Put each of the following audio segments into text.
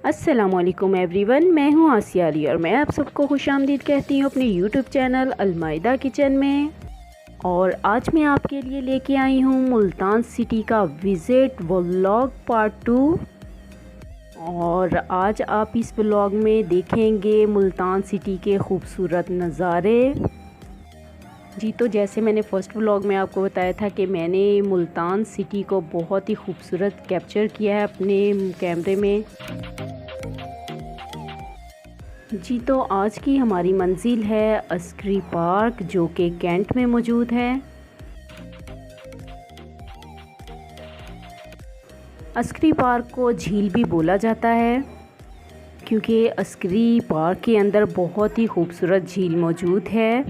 अस्सलामुअलैकुम एवरीवन, मैं हूं आसिया अली और मैं आप सबको खुशामदीद कहती हूं अपने यूट्यूब चैनल अलमाइदा किचन में। और आज मैं आपके लिए लेके आई हूं मुल्तान सिटी का विज़िट व्लॉग पार्ट 2। और आज आप इस व्लॉग में देखेंगे मुल्तान सिटी के खूबसूरत नज़ारे। जी, तो जैसे मैंने फ़र्स्ट व्लॉग में आपको बताया था कि मैंने मुल्तान सिटी को बहुत ही खूबसूरत कैप्चर किया है अपने कैमरे में। जी, तो आज की हमारी मंजिल है अस्करी पार्क, जो कि कैंट में मौजूद है। अस्करी पार्क को झील भी बोला जाता है क्योंकि अस्करी पार्क के अंदर बहुत ही खूबसूरत झील मौजूद है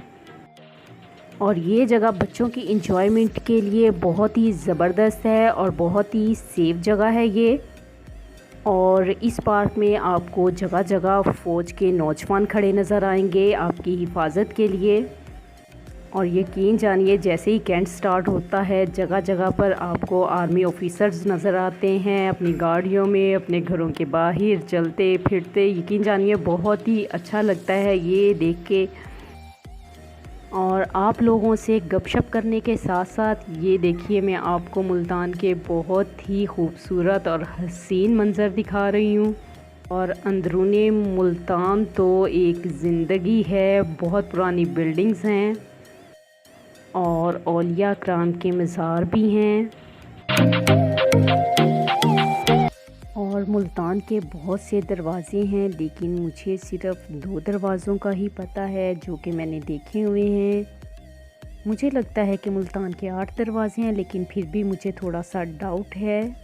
और ये जगह बच्चों की इंजॉयमेंट के लिए बहुत ही ज़बरदस्त है और बहुत ही सेफ़ जगह है ये। और इस पार्क में आपको जगह जगह फ़ौज के नौजवान खड़े नज़र आएंगे आपकी हिफाजत के लिए। और यकीन जानिए, जैसे ही कैंट स्टार्ट होता है जगह जगह पर आपको आर्मी ऑफिसर्स नज़र आते हैं अपनी गाड़ियों में, अपने घरों के बाहर चलते फिरते। यकीन जानिए बहुत ही अच्छा लगता है ये देख के। और आप लोगों से गपशप करने के साथ साथ ये देखिए, मैं आपको मुल्तान के बहुत ही खूबसूरत और हसीन मंज़र दिखा रही हूँ। और अंदरूनी मुल्तान तो एक ज़िंदगी है, बहुत पुरानी बिल्डिंग्स हैं और औलिया कराम के मज़ार भी हैं। और मुल्तान के बहुत से दरवाज़े हैं, लेकिन मुझे सिर्फ़ 2 दरवाज़ों का ही पता है जो कि मैंने देखे हुए हैं। मुझे लगता है कि मुल्तान के 8 दरवाज़े हैं, लेकिन फिर भी मुझे थोड़ा सा डाउट है।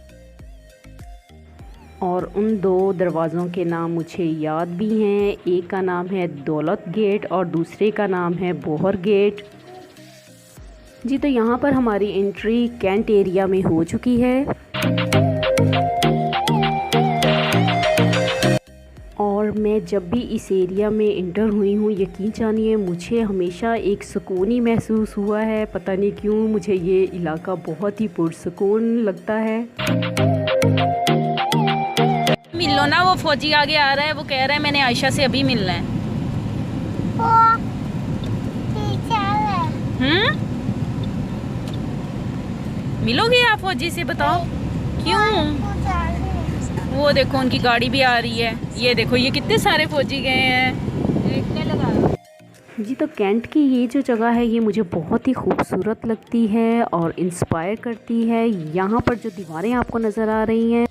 और उन 2 दरवाज़ों के नाम मुझे याद भी हैं। एक का नाम है दौलत गेट और दूसरे का नाम है बोहर गेट। जी, तो यहाँ पर हमारी एंट्री कैंट एरिया में हो चुकी है। और मैं जब भी इस एरिया में इंटर हुई हूँ, यकीन जानिए मुझे हमेशा एक सुकून ही महसूस हुआ है। पता नहीं क्यों मुझे ये इलाका बहुत ही पुरसुकून लगता है। मिल लो ना, वो फौजी आगे आ रहा है, वो कह रहा है मैंने आयशा से अभी मिलना है। मिलोगे आप फौजी से? बताओ क्यों? वो देखो उनकी गाड़ी भी आ रही है। ये देखो, ये कितने सारे फौजी गए हैं। जी, तो कैंट की ये जो जगह है ये मुझे बहुत ही खूबसूरत लगती है और इंस्पायर करती है। यहाँ पर जो दीवारें आपको नज़र आ रही हैं,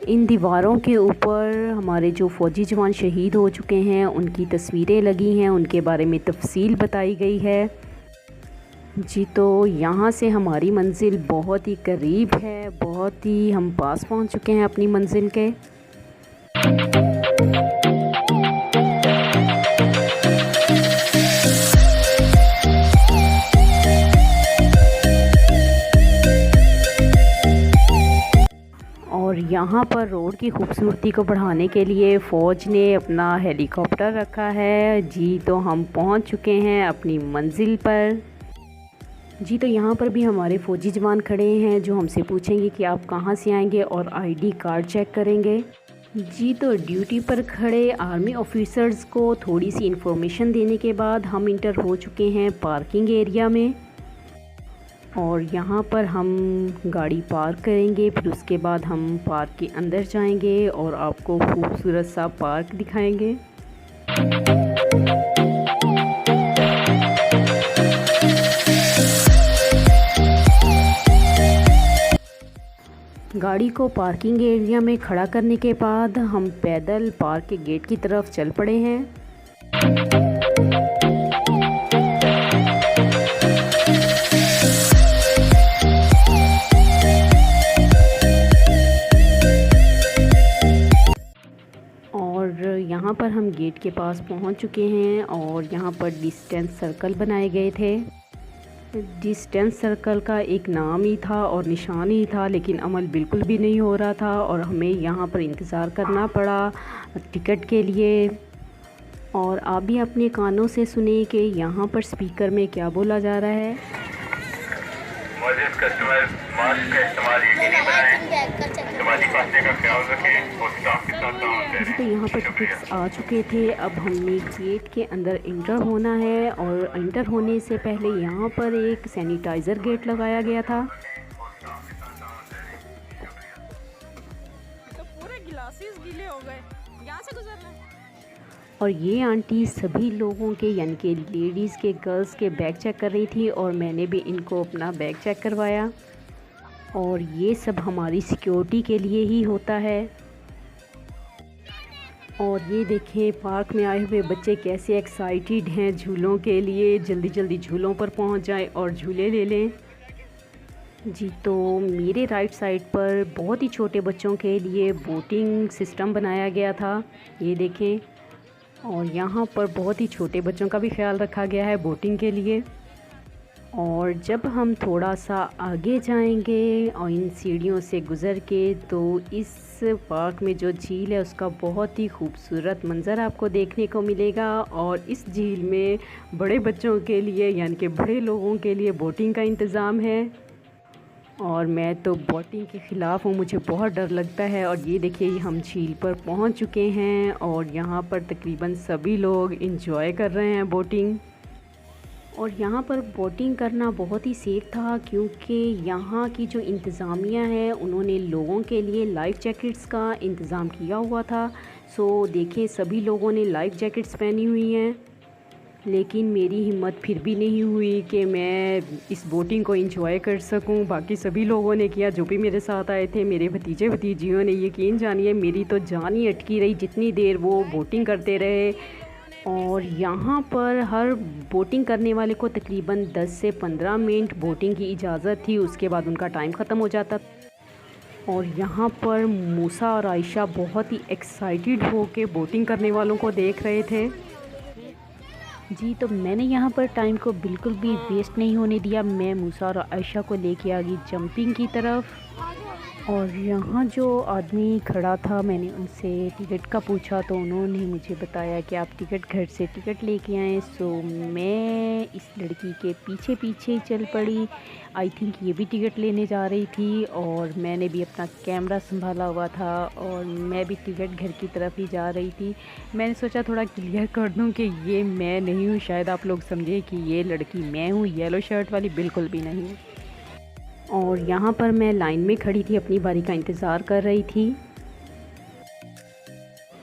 इन दीवारों के ऊपर हमारे जो फ़ौजी जवान शहीद हो चुके हैं उनकी तस्वीरें लगी हैं, उनके बारे में तफसील बताई गई है। जी, तो यहाँ से हमारी मंजिल बहुत ही करीब है, बहुत ही हम पास पहुँच चुके हैं अपनी मंजिल के। और यहाँ पर रोड की खूबसूरती को बढ़ाने के लिए फ़ौज ने अपना हेलीकॉप्टर रखा है। जी, तो हम पहुँच चुके हैं अपनी मंजिल पर। जी, तो यहाँ पर भी हमारे फ़ौजी जवान खड़े हैं जो हमसे पूछेंगे कि आप कहाँ से आएंगे और आईडी कार्ड चेक करेंगे। जी, तो ड्यूटी पर खड़े आर्मी ऑफिसर्स को थोड़ी सी इन्फॉर्मेशन देने के बाद हम इंटर हो चुके हैं पार्किंग एरिया में। और यहाँ पर हम गाड़ी पार्क करेंगे, फिर उसके बाद हम पार्क के अंदर जाएंगे और आपको खूबसूरत सा पार्क दिखाएंगे। गाड़ी को पार्किंग एरिया में खड़ा करने के बाद हम पैदल पार्क के गेट की तरफ चल पड़े हैं। और यहाँ पर हम गेट के पास पहुँच चुके हैं और यहाँ पर डिस्टेंस सर्कल बनाए गए थे। डिस्टेंस सर्कल का एक नाम ही था और निशान ही था, लेकिन अमल बिल्कुल भी नहीं हो रहा था और हमें यहाँ पर इंतज़ार करना पड़ा टिकट के लिए। और आप भी अपने कानों से सुने कि यहाँ पर स्पीकर में क्या बोला जा रहा है। मौजूद कस्टमर मास्क का इस्तेमाल यकीनी बनाएं, इस्तेमाली फासले का ख्याल रखें और साफ जी तो यहाँ पर टिकट्स आ चुके थे। अब हमने गेट के अंदर इंटर होना है और इंटर होने से पहले यहाँ पर एक सैनिटाइज़र गेट लगाया गया था। तो पूरे गिलासेस गीले हो गए, यहाँ से गुजरना है। और ये आंटी सभी लोगों के यानी कि लेडीज़ के, गर्ल्स के बैग चेक कर रही थी और मैंने भी इनको अपना बैग चेक करवाया। और ये सब हमारी सिक्योरिटी के लिए ही होता है। और ये देखें पार्क में आए हुए बच्चे कैसे एक्साइटेड हैं झूलों के लिए, जल्दी जल्दी झूलों पर पहुंच जाएं और झूले ले लें। जी तो मेरे राइट साइड पर बहुत ही छोटे बच्चों के लिए बोटिंग सिस्टम बनाया गया था, ये देखें। और यहाँ पर बहुत ही छोटे बच्चों का भी ख्याल रखा गया है बोटिंग के लिए। और जब हम थोड़ा सा आगे जाएंगे और इन सीढ़ियों से गुज़र के तो इस पार्क में जो झील है उसका बहुत ही खूबसूरत मंज़र आपको देखने को मिलेगा। और इस झील में बड़े बच्चों के लिए यानी कि बड़े लोगों के लिए बोटिंग का इंतज़ाम है। और मैं तो बोटिंग के ख़िलाफ़ हूँ, मुझे बहुत डर लगता है। और ये देखिए हम झील पर पहुँच चुके हैं और यहाँ पर तकरीबन सभी लोग इंजॉय कर रहे हैं बोटिंग। और यहाँ पर बोटिंग करना बहुत ही सेफ़ था क्योंकि यहाँ की जो इंतज़ामिया है उन्होंने लोगों के लिए लाइफ जैकेट्स का इंतज़ाम किया हुआ था। सो देखिए सभी लोगों ने लाइफ जैकेट्स पहनी हुई हैं, लेकिन मेरी हिम्मत फिर भी नहीं हुई कि मैं इस बोटिंग को एंजॉय कर सकूं। बाकी सभी लोगों ने किया जो भी मेरे साथ आए थे, मेरे भतीजे भतीजियों ने। यकीन जानिए मेरी तो जान ही अटकी रही जितनी देर वो बोटिंग करते रहे। और यहाँ पर हर बोटिंग करने वाले को तकरीबन 10 से 15 मिनट बोटिंग की इजाज़त थी, उसके बाद उनका टाइम ख़त्म हो जाता। और यहाँ पर मूसा और आयशा बहुत ही एक्साइटेड हो के बोटिंग करने वालों को देख रहे थे। जी तो मैंने यहाँ पर टाइम को बिल्कुल भी वेस्ट नहीं होने दिया। मैं मूसा और आयशा को लेके आ गई जंपिंग की तरफ। और यहाँ जो आदमी खड़ा था मैंने उनसे टिकट का पूछा तो उन्होंने मुझे बताया कि आप टिकट घर से टिकट लेके आएँ। सो मैं इस लड़की के पीछे पीछे ही चल पड़ी। आई थिंक ये भी टिकट लेने जा रही थी और मैंने भी अपना कैमरा संभाला हुआ था और मैं भी टिकट घर की तरफ ही जा रही थी। मैंने सोचा थोड़ा क्लियर कर दूं कि ये मैं नहीं हूँ, शायद आप लोग समझे कि ये लड़की मैं हूँ, येलो शर्ट वाली बिल्कुल भी नहीं। और यहाँ पर मैं लाइन में खड़ी थी, अपनी बारी का इंतज़ार कर रही थी।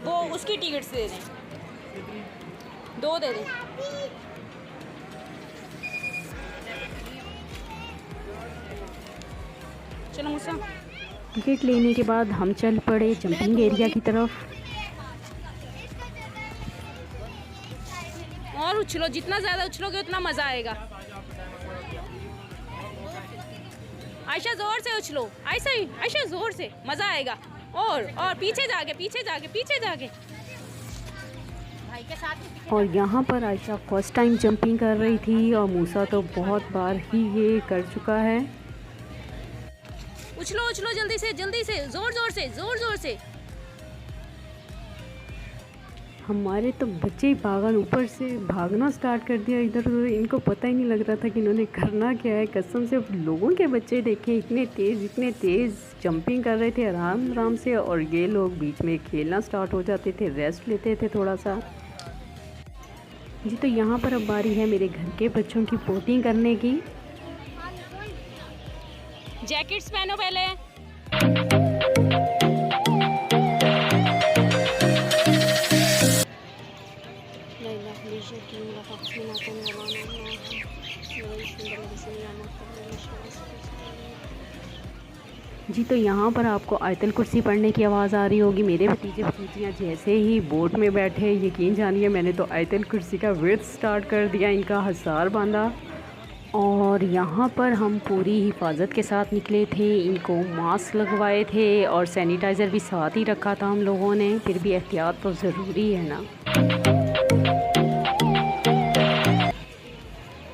वो उसकी टिकट्स दे दें, 2 दे दें। चलो मूसा। टिकट लेने के बाद हम चल पड़े जंपिंग एरिया की तरफ। और उछलो, जितना ज़्यादा उछलोगे उतना मज़ा आएगा। आयशा ज़ोर से उछलो, आयशा ज़ोर से, मज़ा आएगा। और पीछे जाके पीछे जाके पीछे जाके भाई के साथ। और यहाँ पर आयशा फर्स्ट टाइम जंपिंग कर रही थी और मूसा तो बहुत बार ही ये कर चुका है। उछलो उछलो जल्दी से, ज़ोर ज़ोर से। हमारे तो बच्चे ही पागल, ऊपर से भागना स्टार्ट कर दिया इधर उधर। इनको पता ही नहीं लग रहा था कि इन्होंने करना क्या है। कसम से लोगों के बच्चे देखें इतने तेज़ जंपिंग कर रहे थे आराम आराम से, और ये लोग बीच में खेलना स्टार्ट हो जाते थे, रेस्ट लेते थे थोड़ा सा। जी तो यहाँ पर अब बारी है मेरे घर के बच्चों की बोटिंग करने की। जैकेट्स पहनो पहले। जी तो यहाँ पर आपको आयतल कुर्सी पढ़ने की आवाज़ आ रही होगी। मेरे भतीजे भतीजियाँ जैसे ही बोट में बैठे, यकीन जानिए मैंने तो आयतल कुर्सी का विर्द स्टार्ट कर दिया, इनका हसार बांधा। और यहाँ पर हम पूरी हिफाजत के साथ निकले थे, इनको मास्क लगवाए थे और सैनिटाइज़र भी साथ ही रखा था हम लोगों ने। फिर भी एहतियात तो ज़रूरी है ना।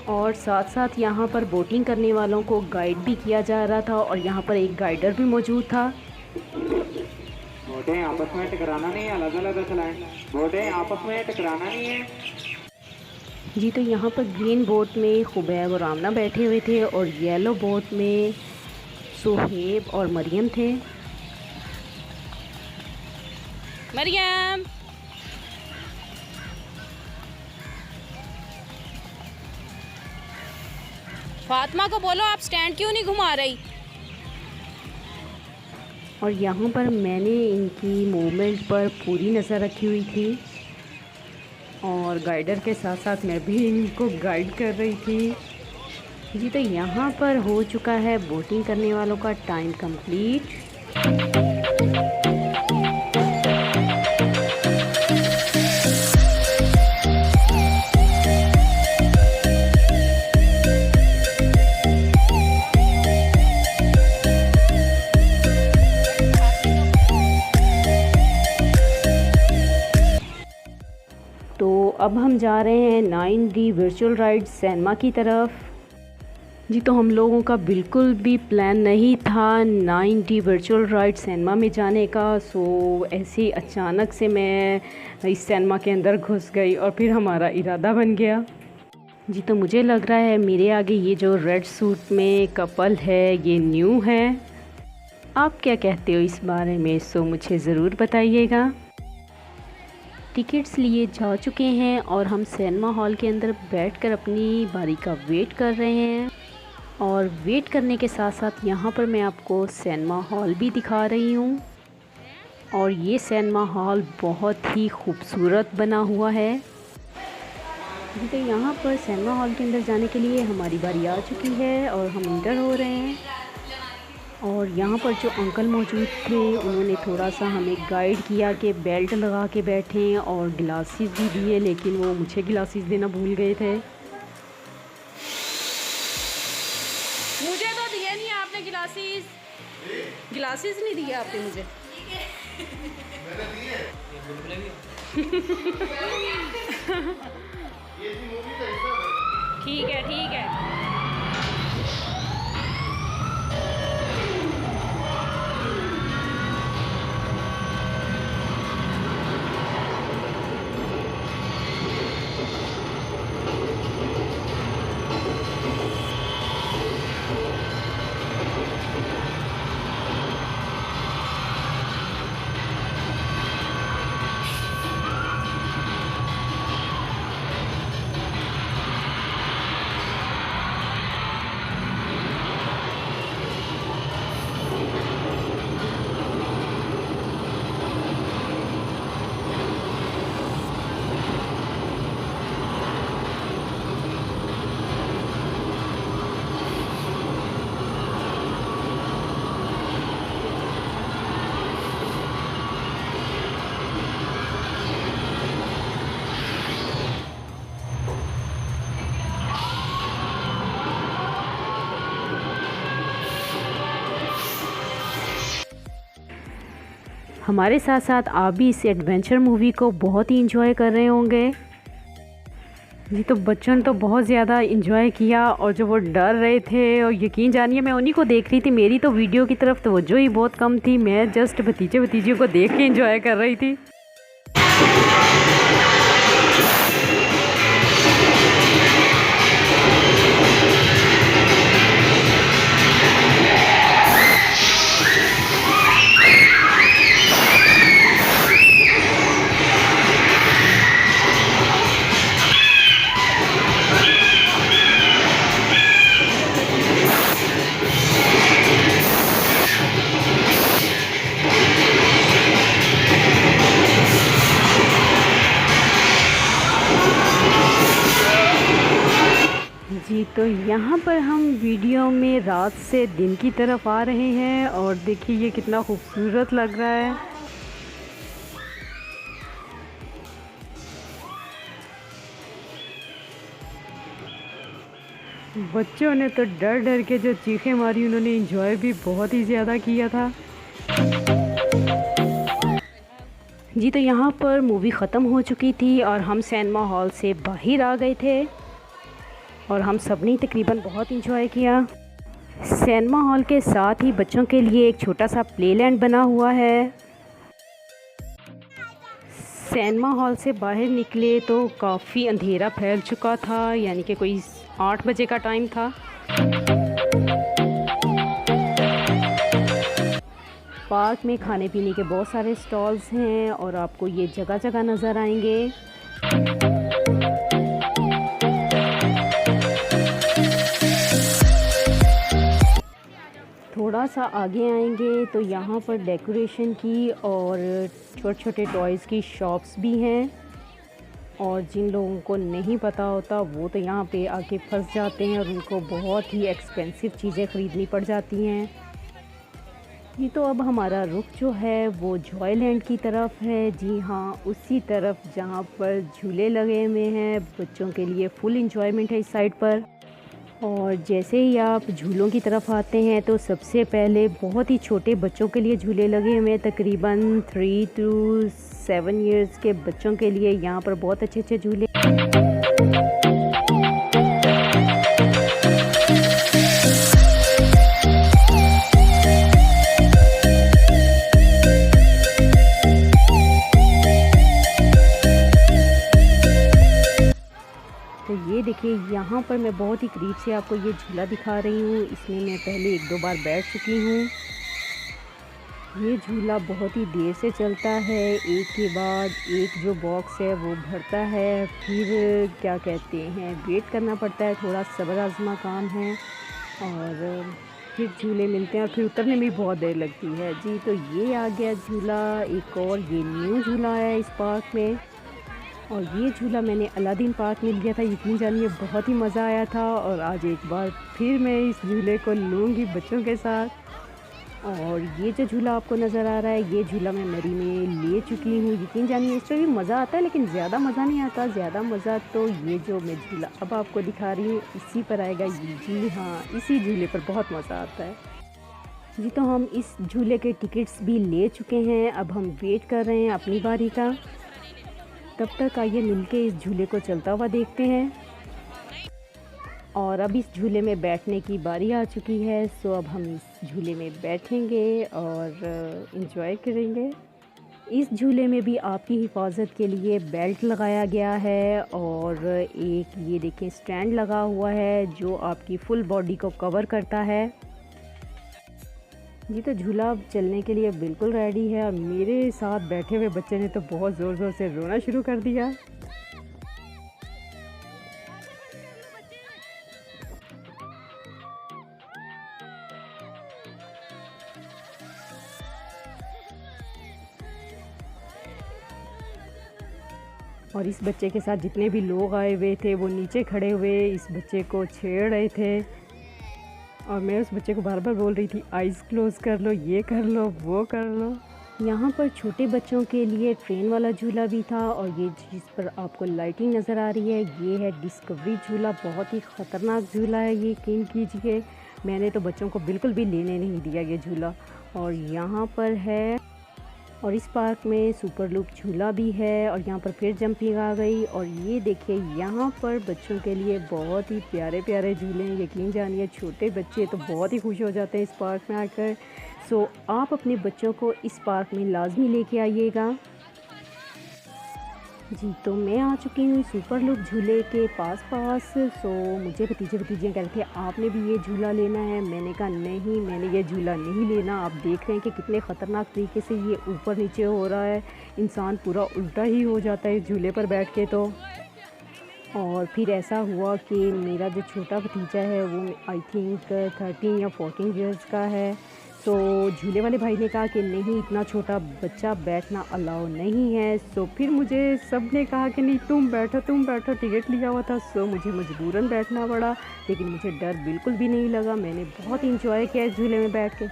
और साथ साथ यहाँ पर बोटिंग करने वालों को गाइड भी किया जा रहा था और यहाँ पर एक गाइडर भी मौजूद था। बोटें आपस में टकराना नहीं है, अलग अलग चलाएं। बोटें आपस में टकराना नहीं है। जी तो यहाँ पर ग्रीन बोट में खुबैब और आमना बैठे हुए थे और येलो बोट में सुहेब और मरियम थे। मरियम, फातिमा को बोलो आप स्टैंड क्यों नहीं घुमा रही। और यहाँ पर मैंने इनकी मूवमेंट पर पूरी नज़र रखी हुई थी और गाइडर के साथ साथ मैं भी इनको गाइड कर रही थी जी। तो यहाँ पर हो चुका है बोटिंग करने वालों का टाइम कंप्लीट। तो अब हम जा रहे हैं 9D वर्चुअल राइड सैनमा की तरफ जी। तो हम लोगों का बिल्कुल भी प्लान नहीं था 9D वर्चुअल राइड सैनमा में जाने का। सो ऐसे ही अचानक से मैं इस सैनमा के अंदर घुस गई और फिर हमारा इरादा बन गया जी। तो मुझे लग रहा है मेरे आगे ये जो रेड सूट में कपल है ये न्यू है। आप क्या कहते हो इस बारे में? सो मुझे ज़रूर बताइएगा। टिकट्स लिए जा चुके हैं और हम सिनेमा हॉल के अंदर बैठकर अपनी बारी का वेट कर रहे हैं। और वेट करने के साथ साथ यहाँ पर मैं आपको सिनेमा हॉल भी दिखा रही हूँ। और ये सिनेमा हॉल बहुत ही खूबसूरत बना हुआ है। तो यहाँ पर सिनेमा हॉल के अंदर जाने के लिए हमारी बारी आ चुकी है और हम इंटर हो रहे हैं। और यहाँ पर जो अंकल मौजूद थे उन्होंने थोड़ा सा हमें गाइड किया कि बेल्ट लगा के बैठें और ग्लासेस भी दिए, लेकिन वो मुझे ग्लासेस देना भूल गए थे। मुझे तो दिए नहीं आपने ग्लासेस, ग्लासेस नहीं दिए आपने मुझे। ठीक है ठीक है। हमारे साथ साथ आप भी इस एडवेंचर मूवी को बहुत ही इंजॉय कर रहे होंगे जी। तो बच्चों ने तो बहुत ज़्यादा इंजॉय किया और जो वो डर रहे थे, और यकीन जानिए मैं उन्हीं को देख रही थी। मेरी तो वीडियो की तरफ तवज्जो ही बहुत कम थी, मैं जस्ट भतीजे भतीजियों को देख के इंजॉय कर रही थी। जी तो यहाँ पर हम वीडियो में रात से दिन की तरफ आ रहे हैं और देखिए ये कितना खूबसूरत लग रहा है। बच्चों ने तो डर डर के जो चीखें मारी, उन्होंने एंजॉय भी बहुत ही ज़्यादा किया था जी। तो यहाँ पर मूवी ख़त्म हो चुकी थी और हम सिनेमा हॉल से बाहर आ गए थे और हम सब ने तकरीबन बहुत इंजॉय किया। सिनेमा हॉल के साथ ही बच्चों के लिए एक छोटा सा प्लेलैंड बना हुआ है। सिनेमा हॉल से बाहर निकले तो काफ़ी अंधेरा फैल चुका था, यानी कि कोई 8 बजे का टाइम था। पार्क में खाने पीने के बहुत सारे स्टॉल्स हैं और आपको ये जगह जगह नज़र आएंगे। थोड़ा सा आगे आएंगे तो यहाँ पर डेकोरेशन की और छोटे छोटे टॉयज़ की शॉप्स भी हैं, और जिन लोगों को नहीं पता होता वो तो यहाँ पे आके फंस जाते हैं और उनको बहुत ही एक्सपेंसिव चीज़ें ख़रीदनी पड़ जाती हैं। जी तो अब हमारा रुख जो है वो जॉयलैंड की तरफ है। जी हाँ, उसी तरफ जहाँ पर झूले लगे हुए हैं, बच्चों के लिए फुल इंजॉयमेंट है इस साइड पर। और जैसे ही आप झूलों की तरफ आते हैं तो सबसे पहले बहुत ही छोटे बच्चों के लिए झूले लगे हुए हैं, तकरीबन 3 to 7 इयर्स के बच्चों के लिए यहाँ पर बहुत अच्छे अच्छे झूले। तो ये देखिए, यहाँ पर मैं बहुत ही करीब से आपको ये झूला दिखा रही हूँ। इसमें मैं पहले 1-2 बार बैठ चुकी हूँ। ये झूला बहुत ही देर से चलता है, एक के बाद एक जो बॉक्स है वो भरता है, फिर क्या कहते हैं वेट करना पड़ता है, थोड़ा सब्र आज़मा काम है, और फिर झूले मिलते हैं और फिर उतरने में भी बहुत देर लगती है। जी तो ये आ गया झूला, एक और ये न्यू झूला है इस पार्क में, और ये झूला मैंने अलादीन पार्क में लिया था। यकीन जानिए बहुत ही मज़ा आया था, और आज एक बार फिर मैं इस झूले को लूँगी बच्चों के साथ। और ये जो झूला आपको नज़र आ रहा है, ये झूला मैं मरी में ले चुकी हूँ। यकीन जानिए इस पर भी मज़ा आता है, लेकिन ज़्यादा मज़ा नहीं आता। ज़्यादा मज़ा तो ये जो मैं झूला अब आपको दिखा रही हूँ इसी पर आएगा। जी हाँ, इसी झूले पर बहुत मज़ा आता है। जी तो हम इस झूले के टिकट्स भी ले चुके हैं, अब हम वेट कर रहे हैं अपनी बारी का। तब तक आइए मिलके इस झूले को चलता हुआ देखते हैं। और अब इस झूले में बैठने की बारी आ चुकी है, सो अब हम इस झूले में बैठेंगे और इन्जॉय करेंगे। इस झूले में भी आपकी हिफाजत के लिए बेल्ट लगाया गया है, और एक ये देखें स्टैंड लगा हुआ है जो आपकी फुल बॉडी को कवर करता है। जी तो झूला अब चलने के लिए बिल्कुल रेडी है, और मेरे साथ बैठे हुए बच्चे ने तो बहुत ज़ोर ज़ोर से रोना शुरू कर दिया। और इस बच्चे के साथ जितने भी लोग आए हुए थे वो नीचे खड़े हुए इस बच्चे को छेड़ रहे थे, और मैं उस बच्चे को बार बार बोल रही थी आइज़ क्लोज़ कर लो, ये कर लो, वो कर लो। यहाँ पर छोटे बच्चों के लिए ट्रेन वाला झूला भी था, और ये जिस पर आपको लाइटिंग नज़र आ रही है ये है डिस्कवरी झूला। बहुत ही ख़तरनाक झूला है ये, यकीन कीजिए। मैंने तो बच्चों को बिल्कुल भी लेने नहीं दिया ये झूला। और यहाँ पर है, और इस पार्क में सुपर लूप झूला भी है, और यहाँ पर फिर जंपिंग आ गई। और ये देखिए यहाँ पर बच्चों के लिए बहुत ही प्यारे प्यारे झूले हैं। यकीन जानिए छोटे बच्चे तो बहुत ही खुश हो जाते हैं इस पार्क में आकर। सो आप अपने बच्चों को इस पार्क में लाजमी लेके आइएगा। जी तो मैं आ चुकी हूँ सुपर लूप झूले के पास। सो मुझे भतीजियाँ कह रहे थे आपने भी ये झूला लेना है। मैंने कहा नहीं, मैंने ये झूला नहीं लेना। आप देख रहे हैं कि कितने ख़तरनाक तरीके से ये ऊपर नीचे हो रहा है, इंसान पूरा उल्टा ही हो जाता है इस झूले पर बैठ के। तो और फिर ऐसा हुआ कि मेरा जो छोटा भतीजा है वो आई थिंक 13 या 14 ईयर्स का है। तो झूले वाले भाई ने कहा कि नहीं, इतना छोटा बच्चा बैठना अलाउ नहीं है। सो फिर मुझे सब ने कहा कि नहीं तुम बैठो, टिकट लिया हुआ था। सो मुझे मजबूरन बैठना पड़ा, लेकिन मुझे डर बिल्कुल भी नहीं लगा। मैंने बहुत इंजॉय किया इस झूले में बैठ के।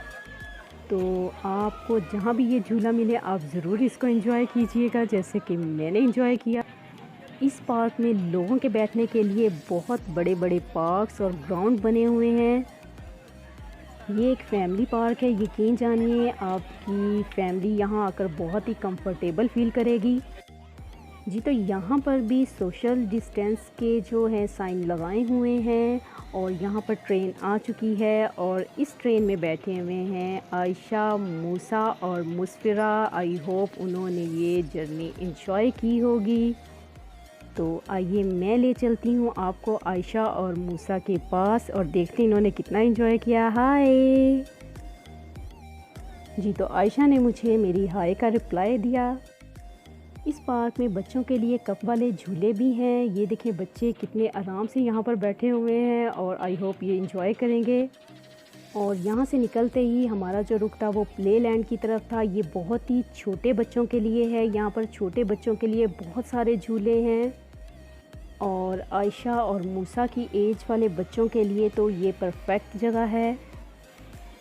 तो आपको जहाँ भी ये झूला मिले आप ज़रूर इसको एंजॉय कीजिएगा, जैसे कि मैंने एंजॉय किया। इस पार्क में लोगों के बैठने के लिए बहुत बड़े बड़े पार्क्स और ग्राउंड बने हुए हैं। ये एक फैमिली पार्क है। यकीन जानिए आपकी फैमिली यहाँ आकर बहुत ही कंफर्टेबल फील करेगी। जी तो यहाँ पर भी सोशल डिस्टेंस के जो है साइन लगाए हुए हैं, और यहाँ पर ट्रेन आ चुकी है, और इस ट्रेन में बैठे हुए हैं आयशा, मूसा और मुस्फिरा। आई होप उन्होंने ये जर्नी एंजॉय की होगी। तो आइए मैं ले चलती हूँ आपको आयशा और मूसा के पास, और देखते हैं इन्होंने कितना एंजॉय किया। हाय जी तो आयशा ने मुझे मेरी हाय का रिप्लाई दिया। इस पार्क में बच्चों के लिए कप वाले झूले भी हैं। ये देखें बच्चे कितने आराम से यहाँ पर बैठे हुए हैं और आई होप ये एंजॉय करेंगे। और यहाँ से निकलते ही हमारा जो रुख था वो प्ले लैंड की तरफ था। ये बहुत ही छोटे बच्चों के लिए है। यहाँ पर छोटे बच्चों के लिए बहुत सारे झूले हैं और आयशा और मूसा की एज वाले बच्चों के लिए तो ये परफेक्ट जगह है।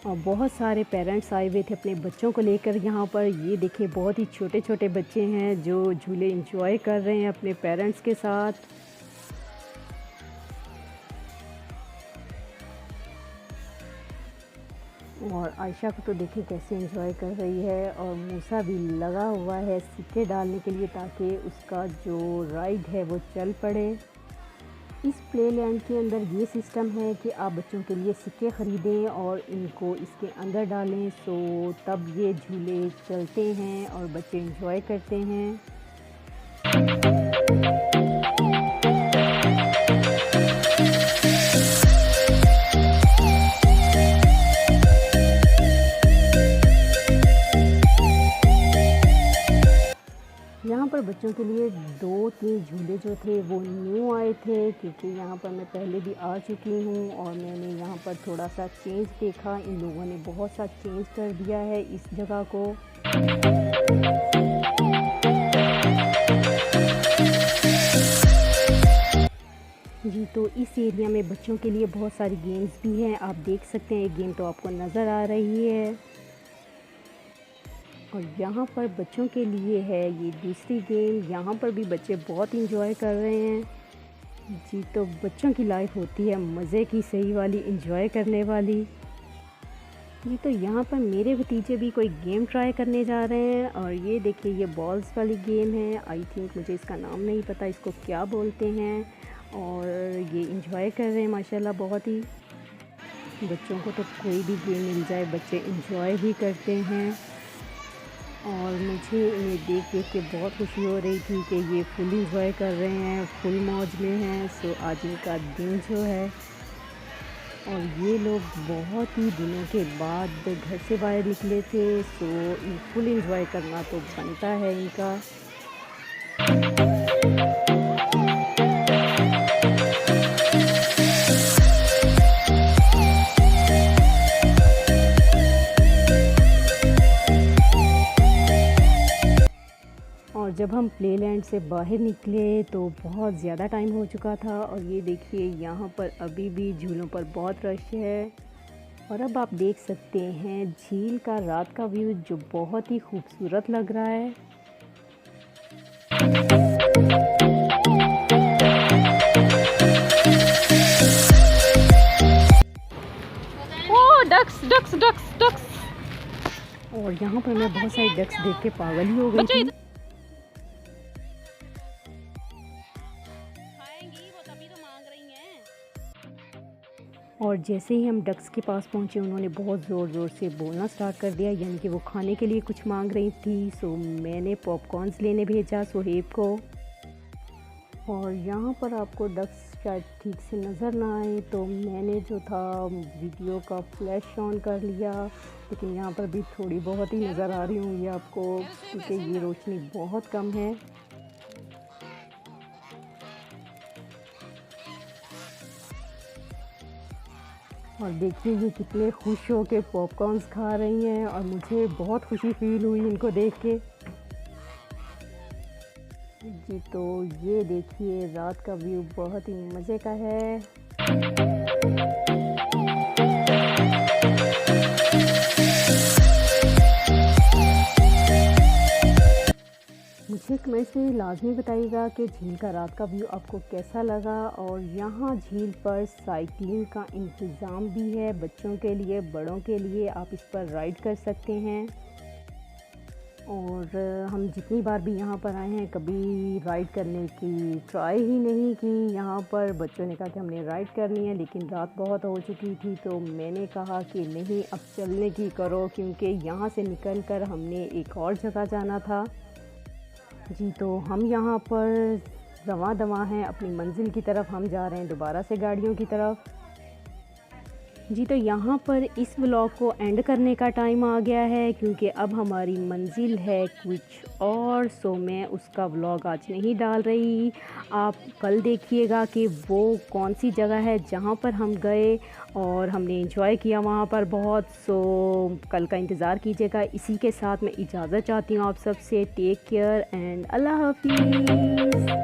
और बहुत सारे पेरेंट्स आए हुए थे अपने बच्चों को लेकर यहाँ पर। ये देखिए बहुत ही छोटे छोटे बच्चे हैं जो झूले एंजॉय कर रहे हैं अपने पेरेंट्स के साथ। और आयशा को तो देखिए कैसे एंजॉय कर रही है और मूसा भी लगा हुआ है सिक्के डालने के लिए ताकि उसका जो राइड है वो चल पड़े। इस प्ले लैंड के अंदर ये सिस्टम है कि आप बच्चों के लिए सिक्के ख़रीदें और इनको इसके अंदर डालें, सो तब ये झूले चलते हैं और बच्चे एंजॉय करते हैं। यहाँ पर बच्चों के लिए 2-3 झूले जो थे वो न्यू आए थे क्योंकि यहाँ पर मैं पहले भी आ चुकी हूँ और मैंने यहाँ पर थोड़ा सा चेंज देखा। इन लोगों ने बहुत सा चेंज कर दिया है इस जगह को। जी तो इस एरिया में बच्चों के लिए बहुत सारी गेम्स भी हैं। आप देख सकते हैं एक गेम तो आपको नज़र आ रही है और यहाँ पर बच्चों के लिए है ये दूसरी गेम। यहाँ पर भी बच्चे बहुत इंजॉय कर रहे हैं। जी तो बच्चों की लाइफ होती है मज़े की, सही वाली, इंजॉय करने वाली। जी तो यहाँ पर मेरे भतीजे भी कोई गेम ट्राई करने जा रहे हैं और ये देखिए ये बॉल्स वाली गेम है। आई थिंक मुझे इसका नाम नहीं पता इसको क्या बोलते हैं और ये इंजॉय कर रहे हैं माशाल्लाह बहुत ही। बच्चों को तो कोई भी गेम मिल जाए बच्चे इंजॉय ही करते हैं और मुझे इन्हें देख के बहुत खुशी हो रही थी कि ये फुल इंजॉय कर रहे हैं, फुल मौज में हैं। सो आज इनका दिन जो है और ये लोग बहुत ही दिनों के बाद घर से बाहर निकले थे, सो फुल इंजॉय करना तो बनता है इनका। और जब हम प्ले लैंड से बाहर निकले तो बहुत ज़्यादा टाइम हो चुका था और ये देखिए यहाँ पर अभी भी झूलों पर बहुत रश है। और अब आप देख सकते हैं झील का रात का व्यू जो बहुत ही खूबसूरत लग रहा है। ओ डक्स डक्स डक्स डक्स। और यहाँ पर मैं बहुत सारी डक्स देख के पागल ही हो गई थी। और जैसे ही हम डक्स के पास पहुँचे उन्होंने बहुत ज़ोर ज़ोर से बोलना स्टार्ट कर दिया, यानी कि वो खाने के लिए कुछ मांग रही थी। सो मैंने पॉपकॉर्न्स लेने भेजा सोहेब को। और यहाँ पर आपको डक्स शायद ठीक से नज़र ना आए तो मैंने जो था वीडियो का फ्लैश ऑन कर लिया, लेकिन यहाँ पर भी थोड़ी बहुत ही नज़र आ रही होंगी आपको क्योंकि ये रोशनी बहुत कम है। और देखिए ये कितने खुश हो के पॉपकॉर्न्स खा रही हैं और मुझे बहुत खुशी फील हुई इनको देख के। जी तो ये देखिए रात का व्यू बहुत ही मज़े का है। मुझे कमेंट्स में लाजमी बताइएगा कि झील का रात का व्यू आपको कैसा लगा। और यहाँ झील पर साइकिलिंग का इंतज़ाम भी है बच्चों के लिए, बड़ों के लिए, आप इस पर राइड कर सकते हैं। और हम जितनी बार भी यहाँ पर आए हैं कभी राइड करने की ट्राई ही नहीं की यहाँ पर। बच्चों ने कहा कि हमने राइड करनी है, लेकिन रात बहुत हो चुकी थी तो मैंने कहा कि नहीं अब चलने की करो, क्योंकि यहाँ से निकल कर हमने एक और जगह जाना था। जी तो हम यहाँ पर रवां दवां हैं अपनी मंजिल की तरफ। हम जा रहे हैं दोबारा से गाड़ियों की तरफ। जी तो यहाँ पर इस व्लॉग को एंड करने का टाइम आ गया है, क्योंकि अब हमारी मंजिल है कुछ और, सो मैं उसका व्लॉग आज नहीं डाल रही। आप कल देखिएगा कि वो कौन सी जगह है जहाँ पर हम गए और हमने एंजॉय किया वहाँ पर बहुत। सो कल का इंतज़ार कीजिएगा। इसी के साथ मैं इजाज़त चाहती हूँ आप सबसे। टेक केयर एंड अल्लाह हाफिज़।